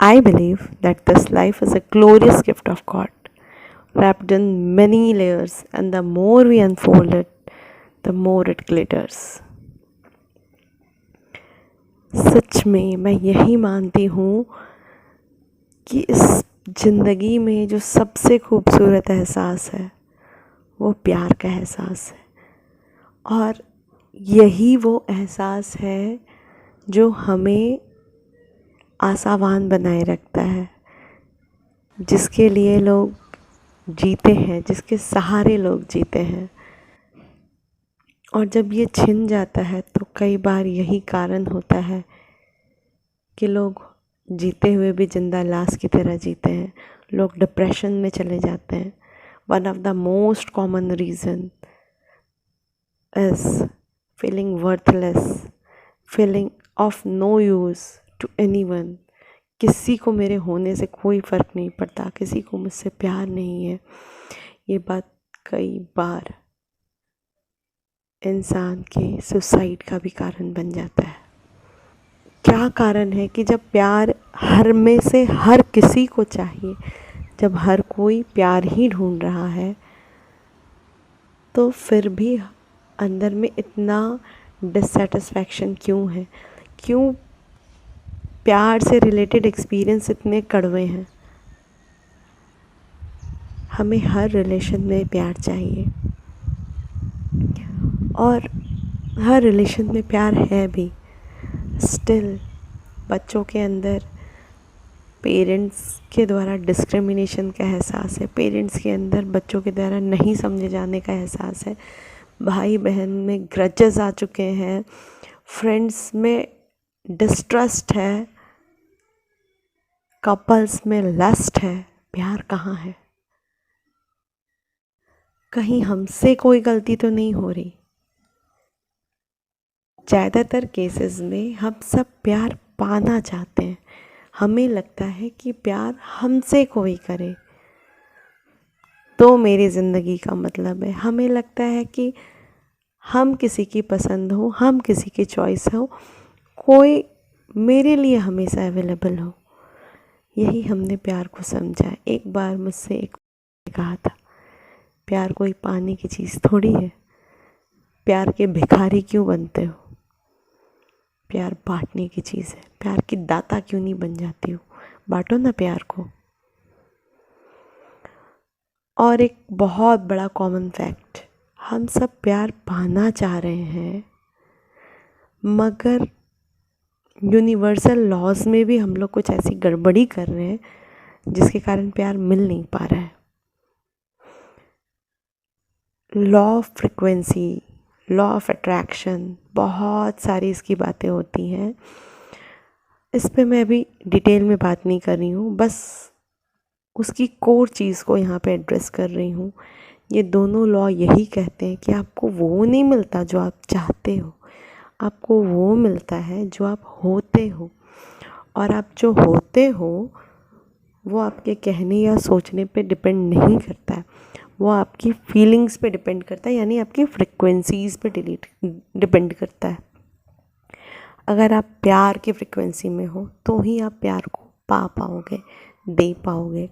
I believe that this life is a glorious gift of God, wrapped in many layers, and the more we unfold it, the more it glitters. सच में मैं यही मानती हूँ कि इस ज़िंदगी में जो सबसे खूबसूरत एहसास है वो प्यार का एहसास है, और यही वो एहसास है जो हमें आशावान बनाए रखता है, जिसके लिए लोग जीते हैं, जिसके सहारे लोग जीते हैं। और जब ये छिन जाता है तो कई बार यही कारण होता है कि लोग जीते हुए भी जिंदा लाश की तरह जीते हैं, लोग डिप्रेशन में चले जाते हैं। One of the most common reason is feeling worthless, feeling of no use to anyone. किसी को मेरे होने से कोई फ़र्क नहीं पड़ता, किसी को मुझसे प्यार नहीं है। ये बात कई बार इंसान के सुसाइड का भी कारण बन जाता है। क्या कारण है कि जब प्यार हर में से हर किसी को चाहिए, जब हर कोई प्यार ही ढूंढ रहा है, तो फिर भी अंदर में इतना डिससेटिस्फैक्शन क्यों है? क्यों प्यार से रिलेटेड एक्सपीरियंस इतने कड़वे हैं? हमें हर रिलेशन में प्यार चाहिए, और हर रिलेशन में प्यार है भी। स्टिल बच्चों के अंदर पेरेंट्स के द्वारा डिस्क्रिमिनेशन का एहसास है, पेरेंट्स के अंदर बच्चों के द्वारा नहीं समझे जाने का एहसास है, भाई बहन में ग्रजेस आ चुके हैं, फ्रेंड्स में डिस्ट्रस्ट है, कपल्स में लस्ट है। प्यार कहाँ है? कहीं हमसे कोई गलती तो नहीं हो रही? ज़्यादातर केसेस में हम सब प्यार पाना चाहते हैं, हमें लगता है कि प्यार हमसे कोई करे तो मेरी ज़िंदगी का मतलब है। हमें लगता है कि हम किसी की पसंद हो, हम किसी की चॉइस हो, कोई मेरे लिए हमेशा अवेलेबल हो। यही हमने प्यार को समझा। एक बार मुझसे एक ने कहा था, प्यार कोई पाने की चीज़ थोड़ी है, प्यार के भिखारी क्यों बनते हो? प्यार बांटने की चीज़ है, प्यार की दाता क्यों नहीं बन जाती हो? बांटो ना प्यार को। और एक बहुत बड़ा कॉमन फैक्ट, हम सब प्यार पाना चाह रहे हैं, मगर यूनिवर्सल लॉज में भी हम लोग कुछ ऐसी गड़बड़ी कर रहे हैं जिसके कारण प्यार मिल नहीं पा रहा है। Law of frequency, law of attraction, बहुत सारी इसकी बातें होती हैं। इस पे मैं अभी डिटेल में बात नहीं कर रही हूँ, बस उसकी कोर चीज़ को यहाँ पे एड्रेस कर रही हूँ। ये दोनों लॉ यही कहते हैं कि आपको वो नहीं मिलता जो आप चाहते हो, आपको वो मिलता है जो आप होते हो। और आप जो होते हो वो आपके कहने या सोचने पे डिपेंड नहीं करता है, वो आपकी फीलिंग्स पे डिपेंड करता है, यानी आपकी फ्रिक्वेंसीज़ पे डिपेंड करता है। अगर आप प्यार की फ्रिक्वेंसी में हो तो ही आप प्यार को पा पाओगे, दे पाओगे।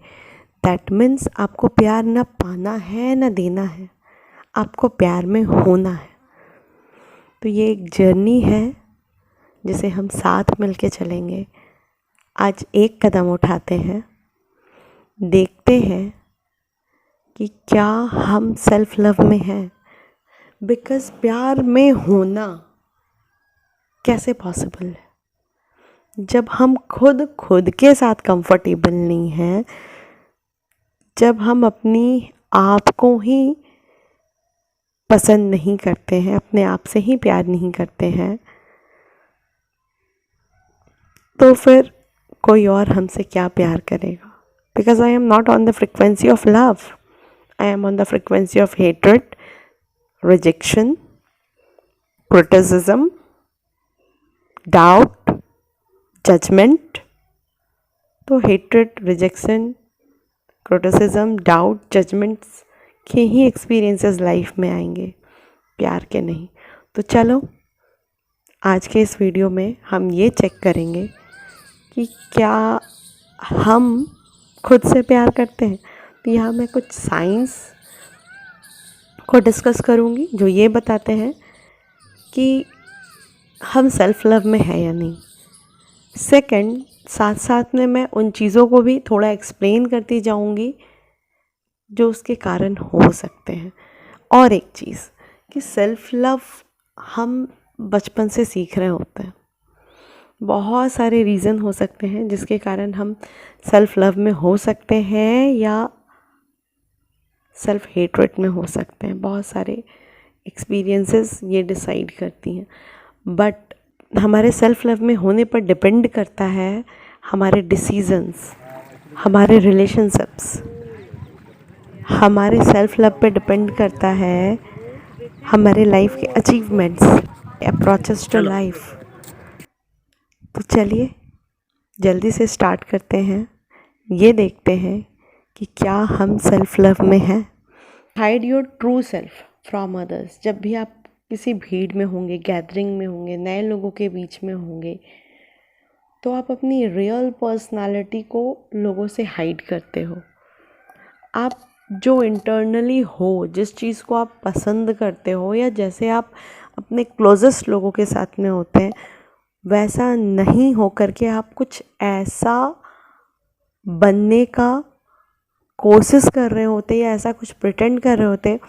दैट मीन्स आपको प्यार ना पाना है ना देना है, आपको प्यार में होना है। तो ये एक जर्नी है जिसे हम साथ मिलके चलेंगे। आज एक कदम उठाते हैं, देखते हैं कि क्या हम सेल्फ लव में हैं। बिकॉज़ प्यार में होना कैसे पॉसिबल है जब हम खुद के साथ कंफर्टेबल नहीं हैं, जब हम अपनी आप को ही पसंद नहीं करते हैं, अपने आप से ही प्यार नहीं करते हैं, तो फिर कोई और हमसे क्या प्यार करेगा? Because I am not on the frequency of love, I am on the frequency of hatred, rejection, criticism, doubt, judgement. तो hatred, rejection, criticism, doubt, judgements के ही एक्सपीरियंसेस लाइफ में आएंगे, प्यार के नहीं। तो चलो आज के इस वीडियो में हम ये चेक करेंगे कि क्या हम खुद से प्यार करते हैं। तो यहाँ मैं कुछ साइंस को डिस्कस करूँगी जो ये बताते हैं कि हम सेल्फ लव में है या नहीं। सेकंड, साथ साथ में मैं उन चीज़ों को भी थोड़ा एक्सप्लेन करती जाऊँगी जो उसके कारण हो सकते हैं। और एक चीज़ कि सेल्फ लव हम बचपन से सीख रहे होते हैं। बहुत सारे रीज़न हो सकते हैं जिसके कारण हम सेल्फ लव में हो सकते हैं या सेल्फ हेट्रेड में हो सकते हैं। बहुत सारे एक्सपीरियंसेस ये डिसाइड करती हैं, बट हमारे सेल्फ लव में होने पर डिपेंड करता है हमारे डिसीजंस, हमारे रिलेशनशिप्स। हमारे सेल्फ लव पे डिपेंड करता है हमारे लाइफ के अचीवमेंट्स, अप्रोचेस टू लाइफ। तो चलिए जल्दी से स्टार्ट करते हैं। ये देखते हैं कि क्या हम सेल्फ लव में हैं। Hide your true self from others. जब भी आप किसी भीड़ में होंगे, गैदरिंग में होंगे, नए लोगों के बीच में होंगे, तो आप अपनी रियल पर्सनालिटी को लोगों से हाइड करते हो। आप जो इंटरनली हो, जिस चीज़ को आप पसंद करते हो या जैसे आप अपने क्लोजेस्ट लोगों के साथ में होते हैं, वैसा नहीं हो करके आप कुछ ऐसा बनने का कोशिश कर रहे होते या ऐसा कुछ प्रिटेंड कर रहे होते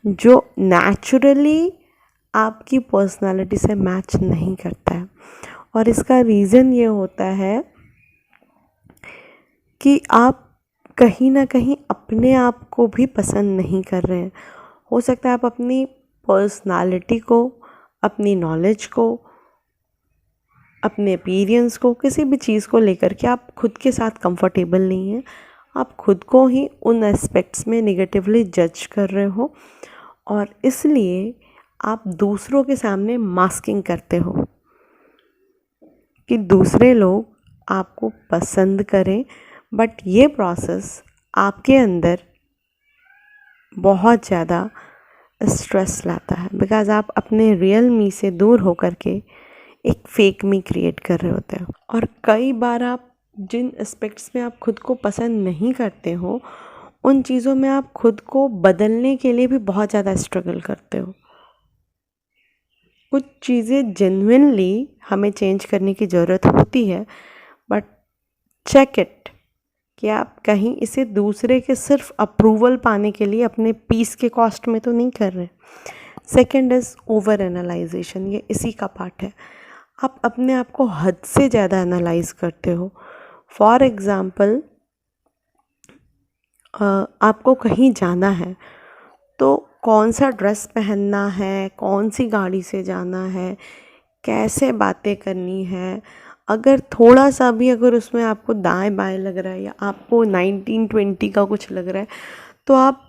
जो नेचुरली आपकी पर्सनालिटी से मैच नहीं करता है। और इसका रीज़न ये होता है कि आप कहीं ना कहीं अपने आप को भी पसंद नहीं कर रहे हैं। हो सकता है आप अपनी पर्सनालिटी को, अपनी नॉलेज को, अपने अपीयरेंस को, किसी भी चीज़ को लेकर के आप खुद के साथ कंफर्टेबल नहीं हैं। आप खुद को ही उन एस्पेक्ट्स में नेगेटिवली जज कर रहे हो और इसलिए आप दूसरों के सामने मास्किंग करते हो कि दूसरे लोग आपको पसंद करें। बट ये प्रोसेस आपके अंदर बहुत ज़्यादा स्ट्रेस लाता है, बिकॉज़ आप अपने रियल मी से दूर होकर के एक फेक मी क्रिएट कर रहे होते हो। और कई बार आप जिन एस्पेक्ट्स में आप खुद को पसंद नहीं करते हो, उन चीज़ों में आप खुद को बदलने के लिए भी बहुत ज़्यादा स्ट्रगल करते हो। कुछ चीज़ें जेन्युइनली हमें चेंज करने की ज़रूरत होती है, बट चेक इट कि आप कहीं इसे दूसरे के सिर्फ अप्रूवल पाने के लिए अपने पीस के कॉस्ट में तो नहीं कर रहे। Second is over analysation. ये इसी का पार्ट है। आप अपने आप को हद से ज़्यादा एनालाइज करते हो। फॉर एग्ज़ाम्पल, आपको कहीं जाना है तो कौन सा ड्रेस पहनना है, कौन सी गाड़ी से जाना है, कैसे बातें करनी है, अगर थोड़ा सा भी अगर उसमें आपको दाएं बाएं लग रहा है या आपको 1920 का कुछ लग रहा है तो आप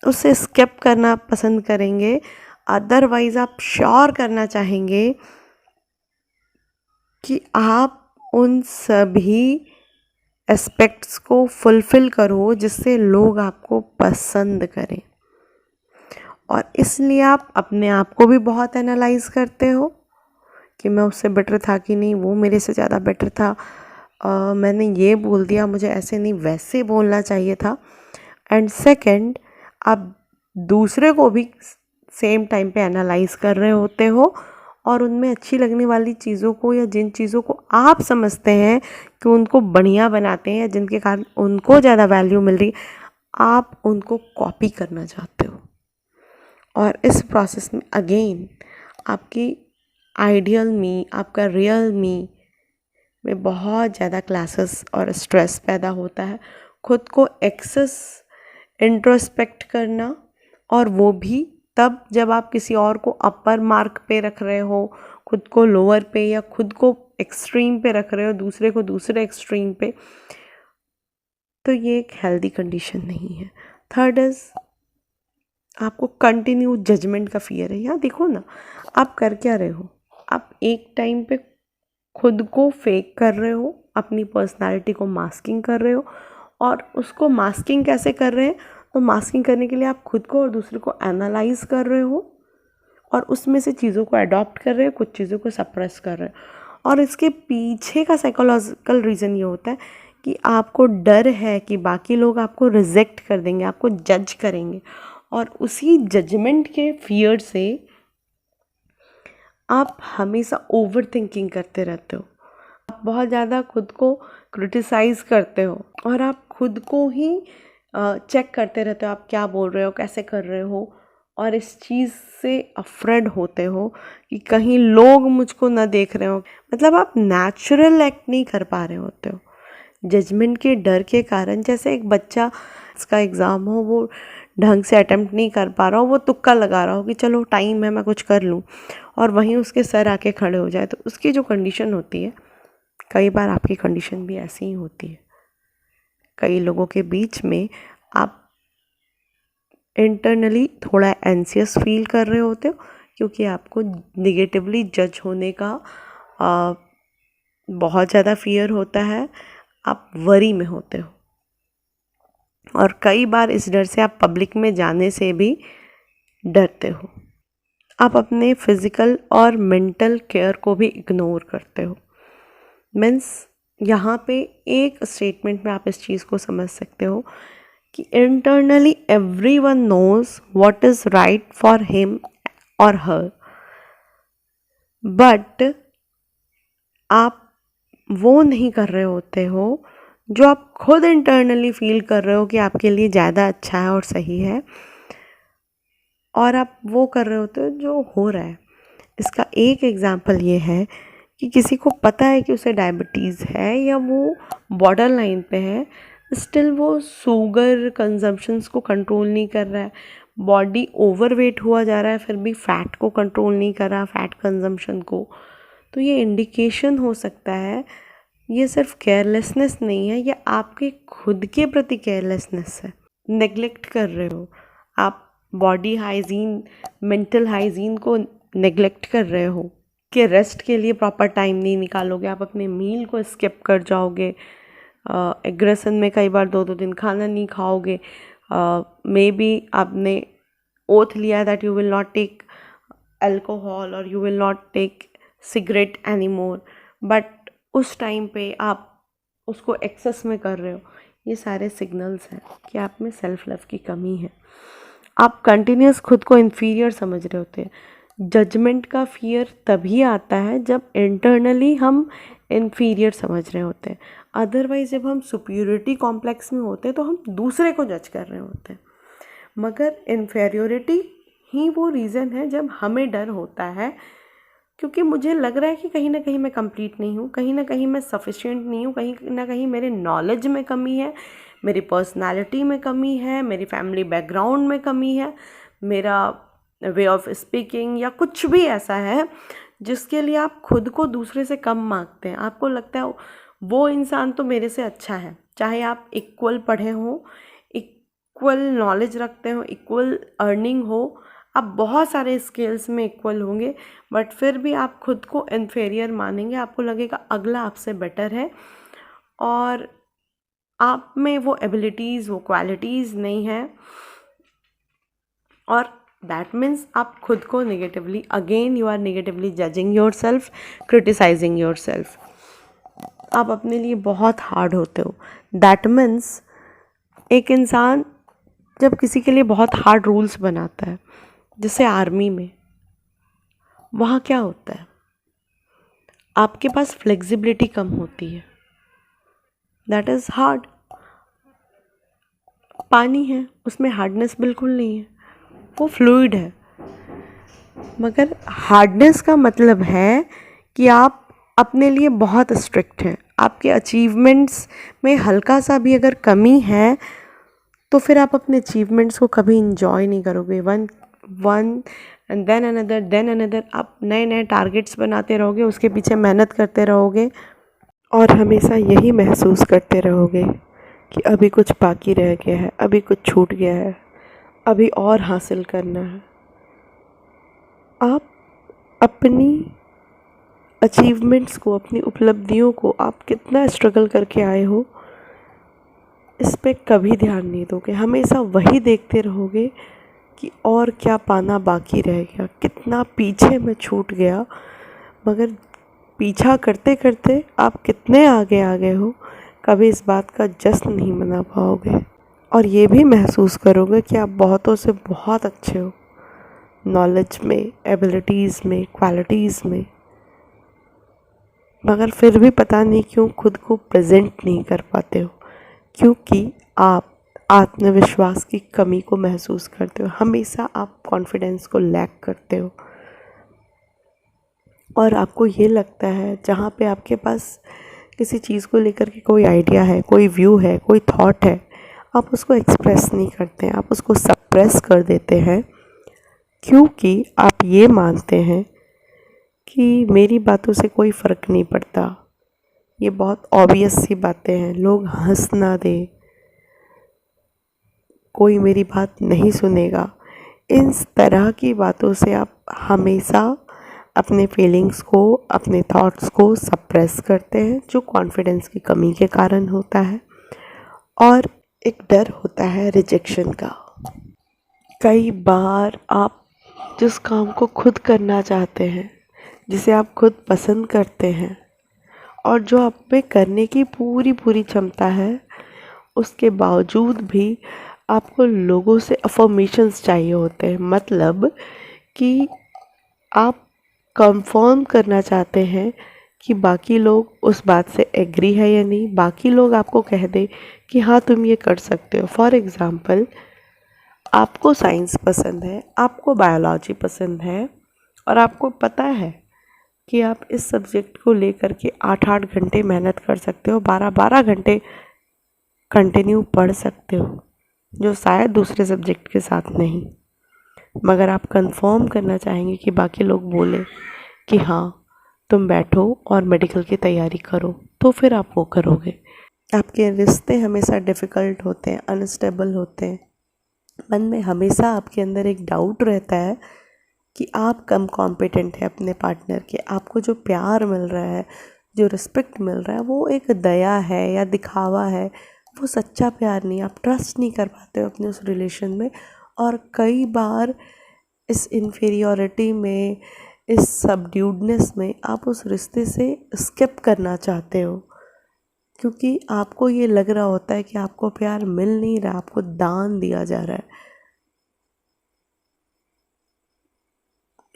उसे स्किप करना पसंद करेंगे। अदरवाइज़ आप श्योर करना चाहेंगे कि आप उन सभी एस्पेक्ट्स को फुलफ़िल करो जिससे लोग आपको पसंद करें। और इसलिए आप अपने आप को भी बहुत एनालाइज़ करते हो कि मैं उससे बेटर था कि नहीं, वो मेरे से ज़्यादा बेटर था, मैंने ये बोल दिया, मुझे ऐसे नहीं वैसे बोलना चाहिए था। एंड सेकंड, आप दूसरे को भी सेम टाइम पे एनालाइज़ कर रहे होते हो और उनमें अच्छी लगने वाली चीज़ों को या जिन चीज़ों को आप समझते हैं कि उनको बढ़िया बनाते हैं या जिनके कारण उनको ज़्यादा वैल्यू मिल रही, आप उनको कॉपी करना चाहते हो। और इस प्रोसेस में अगेन आपकी आइडियल मी, आपका रियल मी में बहुत ज़्यादा क्लासेस और स्ट्रेस पैदा होता है। खुद को एक्सेस इंट्रोस्पेक्ट करना, और वो भी तब जब आप किसी और को अपर मार्क पे रख रहे हो, खुद को लोअर पे, या खुद को एक्सट्रीम पे रख रहे हो, दूसरे को दूसरे एक्सट्रीम पे, तो ये एक हेल्दी कंडीशन नहीं है। थर्ड इज़ आपको कंटिन्यू जजमेंट का फियर है। यार देखो ना, आप कर क्या रहे हो, आप एक टाइम पे खुद को फेक कर रहे हो, अपनी पर्सनालिटी को मास्किंग कर रहे हो। और उसको मास्किंग कैसे कर रहे हैं, तो मास्किंग करने के लिए आप खुद को और दूसरे को एनालाइज कर रहे हो और उसमें से चीज़ों को अडॉप्ट कर रहे हो, कुछ चीज़ों को सप्रेस कर रहे हो। और इसके पीछे का साइकोलॉजिकल रीज़न ये होता है कि आपको डर है कि बाकी लोग आपको रिजेक्ट कर देंगे, आपको जज करेंगे, और उसी जजमेंट के फियर से आप हमेशा ओवर थिंकिंग करते रहते हो, आप बहुत ज़्यादा खुद को क्रिटिसाइज़ करते हो और आप खुद को ही चेक करते रहते हो, आप क्या बोल रहे हो, कैसे कर रहे हो, और इस चीज़ से अफ्रेड होते हो कि कहीं लोग मुझको ना देख रहे हो। मतलब आप नेचुरल एक्ट नहीं कर पा रहे होते हो जजमेंट के डर के कारण। जैसे एक बच्चा इसका एग्ज़ाम हो, वो ढंग से अटेम्प्ट नहीं कर पा रहा हो, वो तुक्का लगा रहा हो कि चलो टाइम है मैं कुछ कर लूँ, और वहीं उसके सर आके खड़े हो जाए, तो उसकी जो कंडीशन होती है, कई बार आपकी कंडीशन भी ऐसी ही होती है। कई लोगों के बीच में आप इंटरनली थोड़ा एंसियस फील कर रहे होते हो क्योंकि आपको निगेटिवली जज होने का बहुत ज़्यादा फियर होता है, आप वरी में होते हो, और कई बार इस डर से आप पब्लिक में जाने से भी डरते हो। आप अपने फिज़िकल और मेंटल केयर को भी इग्नोर करते हो। मीन्स यहाँ पे एक स्टेटमेंट में आप इस चीज़ को समझ सकते हो कि internally everyone knows what is right for him और हर, बट आप वो नहीं कर रहे होते हो जो आप खुद इंटरनली फील कर रहे हो कि आपके लिए ज़्यादा अच्छा है और सही है, और आप वो कर रहे होते हो जो हो रहा है। इसका एक एग्जांपल ये है कि किसी को पता है कि उसे डायबिटीज़ है या वो बॉर्डर लाइन पे है, स्टिल वो शुगर कंजम्पशंस को कंट्रोल नहीं कर रहा है, बॉडी ओवरवेट हुआ जा रहा है, फिर भी फैट को कंट्रोल नहीं कर रहा, फैट कंजम्पशन को। तो ये इंडिकेशन हो सकता है, ये सिर्फ केयरलेसनेस नहीं है, ये आपके खुद के प्रति केयरलेसनेस है। नेग्लेक्ट कर रहे हो आप, बॉडी हाइजीन, मेंटल हाइजीन को नेग्लेक्ट कर रहे हो कि रेस्ट के लिए प्रॉपर टाइम नहीं निकालोगे, आप अपने मील को स्किप कर जाओगे, एग्रेशन में कई बार 2-2 दिन खाना नहीं खाओगे, मे बी आपने ओथ लिया है that you will not take alcohol और you will not take cigarette any more, but उस टाइम पे आप उसको एक्सेस में कर रहे हो। ये सारे सिग्नल्स हैं कि आप में सेल्फ लव की कमी है। आप कंटिन्यूस खुद को इन्फीरियर समझ रहे होते हैं। जजमेंट का फियर तभी आता है जब इंटरनली हम इन्फीरियर समझ रहे होते हैं, अदरवाइज जब हम सुपीरियरिटी कॉम्प्लेक्स में होते हैं तो हम दूसरे को जज कर रहे होते हैं। मगर इन्फेरियोरिटी ही वो रीज़न है जब हमें डर होता है, क्योंकि मुझे लग रहा है कि कहीं ना कहीं मैं कंप्लीट नहीं हूँ, कहीं ना कहीं मैं सफिशिएंट नहीं हूँ, कहीं ना कहीं मेरे नॉलेज में कमी है, मेरी पर्सनालिटी में कमी है, मेरी फैमिली बैकग्राउंड में कमी है, मेरा वे ऑफ स्पीकिंग या कुछ भी ऐसा है जिसके लिए आप खुद को दूसरे से कम मांगते हैं। आपको लगता है वो इंसान तो मेरे से अच्छा है, चाहे आप इक्वल पढ़े हो, इक्वल नॉलेज रखते हो, इक्वल अर्निंग हो, आप बहुत सारे स्किल्स में इक्वल होंगे, बट फिर भी आप खुद को इन्फेरियर मानेंगे। आपको लगेगा अगला आपसे बेटर है और आप में वो एबिलिटीज़, वो क्वालिटीज़ नहीं है, और दैट मीन्स आप खुद को negatively, again you are negatively judging yourself, criticising yourself. आप अपने लिए बहुत हार्ड होते हो। दैट मीन्स एक इंसान जब किसी के लिए बहुत हार्ड रूल्स बनाता है, जैसे आर्मी में, वहाँ क्या होता है, आपके पास फ्लेक्सिबिलिटी कम होती है, दैट इज़ हार्ड। पानी है, उसमें हार्डनेस बिल्कुल नहीं है, वो फ्लूइड है। मगर हार्डनेस का मतलब है कि आप अपने लिए बहुत स्ट्रिक्ट हैं, आपके अचीवमेंट्स में हल्का सा भी अगर कमी है तो फिर आप अपने अचीवमेंट्स को कभी इंजॉय नहीं करोगे। वन एंड देन अनदर, आप नए नए टारगेट्स बनाते रहोगे, उसके पीछे मेहनत करते रहोगे और हमेशा यही महसूस करते रहोगे कि अभी कुछ बाकी रह गया है, अभी कुछ छूट गया है, अभी और हासिल करना है। आप अपनी अचीवमेंट्स को, अपनी उपलब्धियों को, आप कितना स्ट्रगल करके आए हो, इस पे कभी ध्यान नहीं दोगे। हमेशा वही देखते रहोगे कि और क्या पाना बाकी रह गया, कितना पीछे मैं छूट गया। मगर पीछा करते करते आप कितने आगे आ गए हो कभी इस बात का जश्न नहीं मना पाओगे और ये भी महसूस करोगे कि आप बहुतों से बहुत अच्छे हो, नॉलेज में, एबिलिटीज़ में, क्वालिटीज़ में, मगर फिर भी पता नहीं क्यों खुद को प्रेजेंट नहीं कर पाते हो, क्योंकि आप आत्मविश्वास की कमी को महसूस करते हो। हमेशा आप कॉन्फिडेंस को लैक करते हो और आपको ये लगता है जहाँ पे आपके पास किसी चीज़ को लेकर के कोई आइडिया है, कोई व्यू है, कोई थॉट है, आप उसको एक्सप्रेस नहीं करते हैं, आप उसको सप्रेस कर देते हैं, क्योंकि आप ये मानते हैं कि मेरी बातों से कोई फ़र्क नहीं पड़ता। ये बहुत ऑब्वियस सी बातें हैं, लोग हंस ना दे, कोई मेरी बात नहीं सुनेगा। इन तरह की बातों से आप हमेशा अपने फीलिंग्स को, अपने थॉट्स को सप्रेस करते हैं, जो कॉन्फिडेंस की कमी के कारण होता है। और एक डर होता है रिजेक्शन का। कई बार आप जिस काम को खुद करना चाहते हैं, जिसे आप खुद पसंद करते हैं और जो आप में करने की पूरी पूरी क्षमता है, उसके बावजूद भी आपको लोगों से अफर्मेशंस चाहिए होते हैं। मतलब कि आप कंफर्म करना चाहते हैं कि बाकी लोग उस बात से एग्री है या नहीं, बाकी लोग आपको कह दें कि हाँ तुम ये कर सकते हो। फॉर एग्ज़ाम्पल, आपको साइंस पसंद है, आपको बायोलॉजी पसंद है और आपको पता है कि आप इस सब्जेक्ट को लेकर के 8-8 घंटे मेहनत कर सकते हो, 12-12 घंटे कंटिन्यू पढ़ सकते हो, जो शायद दूसरे सब्जेक्ट के साथ नहीं। मगर आप कंफर्म करना चाहेंगे कि बाकी लोग बोले कि हाँ तुम बैठो और मेडिकल की तैयारी करो, तो फिर आप वो करोगे। आपके रिश्ते हमेशा डिफ़िकल्ट होते हैं, अनस्टेबल होते हैं। मन में हमेशा आपके अंदर एक डाउट रहता है कि आप कम कॉम्पिटेंट है अपने पार्टनर के। आपको जो प्यार मिल रहा है, जो रिस्पेक्ट मिल रहा है, वो एक दया है या दिखावा है, वो सच्चा प्यार नहीं। आप ट्रस्ट नहीं कर पाते हो अपने उस रिलेशन में और कई बार इस इन्फीरियॉरिटी में, इस सबड्यूडनेस में आप उस रिश्ते से स्किप करना चाहते हो, क्योंकि आपको ये लग रहा होता है कि आपको प्यार मिल नहीं रहा, आपको दान दिया जा रहा है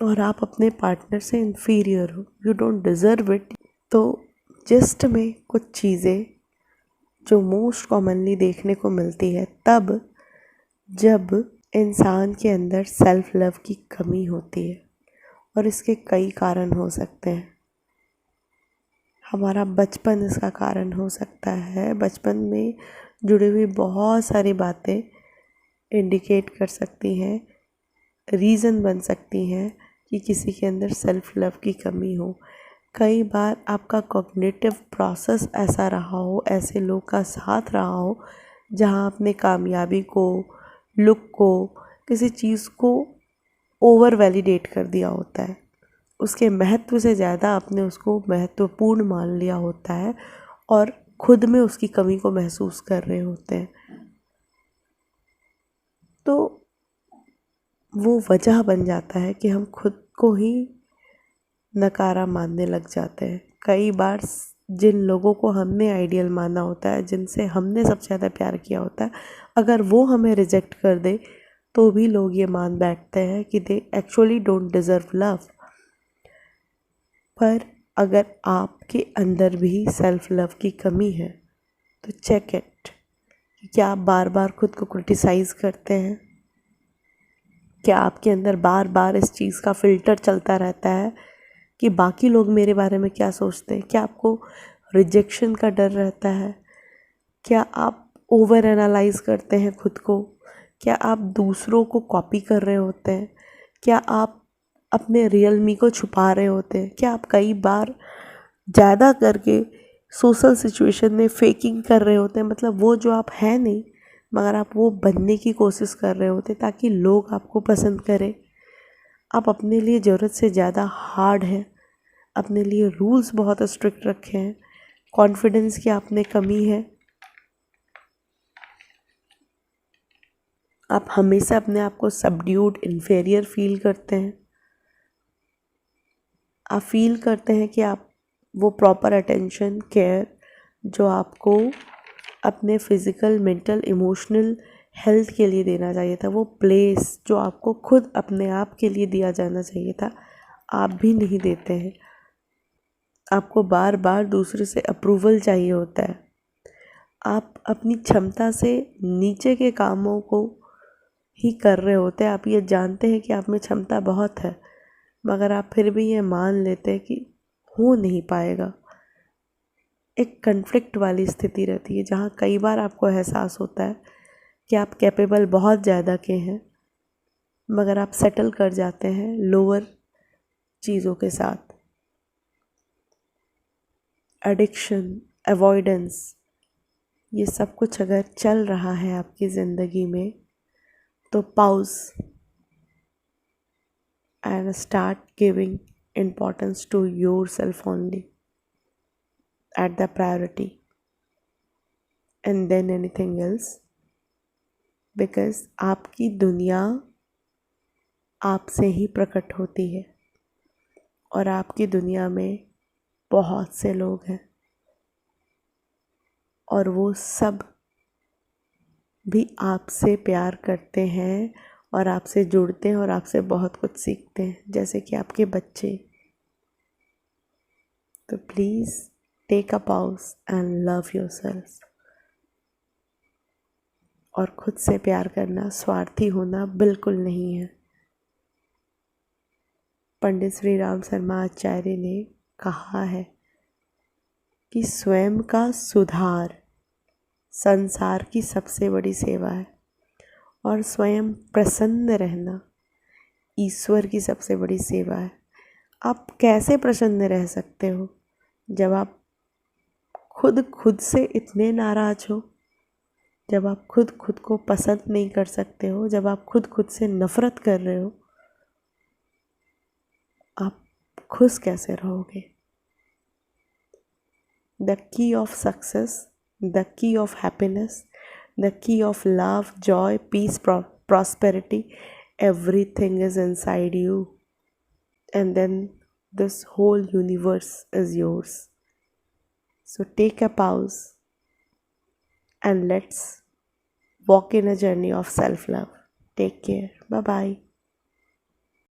और आप अपने पार्टनर से इन्फीरियर हो, यू डोंट डिज़र्व इट। तो जस्ट में कुछ चीज़ें जो मोस्ट कॉमनली देखने को मिलती है तब जब इंसान के अंदर सेल्फ लव की कमी होती है, और इसके कई कारण हो सकते हैं। हमारा बचपन इसका कारण हो सकता है। बचपन में जुड़ी हुई बहुत सारी बातें इंडिकेट कर सकती हैं, रीज़न बन सकती हैं कि किसी के अंदर सेल्फ लव की कमी हो। कई बार आपका कॉग्निटिव प्रोसेस ऐसा रहा हो, ऐसे लोग का साथ रहा हो जहां आपने कामयाबी को, लुक को, किसी चीज़ को ओवर वैलिडेट कर दिया होता है, उसके महत्व से ज़्यादा आपने उसको महत्वपूर्ण मान लिया होता है और खुद में उसकी कमी को महसूस कर रहे होते हैं। तो वो वजह बन जाता है कि हम खुद को ही नकारा मानने लग जाते हैं। कई बार जिन लोगों को हमने आइडियल माना होता है, जिनसे हमने सबसे ज़्यादा प्यार किया होता है, अगर वो हमें रिजेक्ट कर दे तो भी लोग ये मान बैठते हैं कि they actually don't deserve love. पर अगर आपके अंदर भी सेल्फ लव की कमी है तो चेक इट। क्या आप बार बार खुद को क्रिटिसाइज़ करते हैं? क्या आपके अंदर बार बार इस चीज़ का फ़िल्टर चलता रहता है कि बाकी लोग मेरे बारे में क्या सोचते हैं? क्या आपको रिजेक्शन का डर रहता है? क्या आप ओवर एनालाइज़ करते हैं खुद को? क्या आप दूसरों को कॉपी कर रहे होते हैं? क्या आप अपने रियल मी को छुपा रहे होते हैं? क्या आप कई बार ज़्यादा करके सोशल सिचुएशन में फेकिंग कर रहे होते हैं? मतलब वो जो आप हैं नहीं, मगर आप वो बनने की कोशिश कर रहे होते हैं ताकि लोग आपको पसंद करें। आप अपने लिए ज़रूरत से ज़्यादा हार्ड हैं, अपने लिए रूल्स बहुत स्ट्रिक्ट रखे हैं, कॉन्फिडेंस की आप में कमी है। आप हमेशा अपने आप को सबड्यूड, इन्फीरियर फील करते हैं। आप फील करते हैं कि आप वो प्रॉपर अटेंशन, केयर जो आपको अपने फिज़िकल, मेंटल, इमोशनल हेल्थ के लिए देना चाहिए था, वो प्लेस जो आपको खुद अपने आप के लिए दिया जाना चाहिए था, आप भी नहीं देते हैं। आपको बार बार दूसरे से अप्रूवल चाहिए होता है। आप अपनी क्षमता से नीचे के कामों को ही कर रहे होते हैं। आप ये जानते हैं कि आप में क्षमता बहुत है, मगर आप फिर भी ये मान लेते हैं कि हो नहीं पाएगा। एक कन्फ्लिक्ट वाली स्थिति रहती है जहाँ कई बार आपको एहसास होता है कि आप कैपेबल बहुत ज़्यादा के हैं, मगर आप सेटल कर जाते हैं लोअर चीज़ों के साथ। एडिक्शन, अवॉइडेंस, ये सब कुछ अगर चल रहा है आपकी ज़िंदगी में, तो pause and start giving importance to yourself only at the priority, and then anything else, because आपकी दुनिया आपसे ही प्रकट होती है और आपकी दुनिया में बहुत से लोग हैं और वो सब भी आपसे प्यार करते हैं और आपसे जुड़ते हैं और आपसे बहुत कुछ सीखते हैं, जैसे कि आपके बच्चे। तो please take a pause and love yourself. और खुद से प्यार करना स्वार्थी होना बिल्कुल नहीं है। पंडित श्री राम शर्मा आचार्य ने कहा है कि स्वयं का सुधार संसार की सबसे बड़ी सेवा है और स्वयं प्रसन्न रहना ईश्वर की सबसे बड़ी सेवा है। आप कैसे प्रसन्न रह सकते हो जब आप खुद से इतने नाराज हो, जब आप खुद को पसंद नहीं कर सकते हो, जब आप खुद से नफरत कर रहे हो, आप खुश कैसे रहोगे? The key of success, the key of happiness, the key of love, joy, peace, prosperity, everything is inside you, and then this whole universe is yours. So take a pause and let's walk in a journey of self-love. Take care. Bye-bye.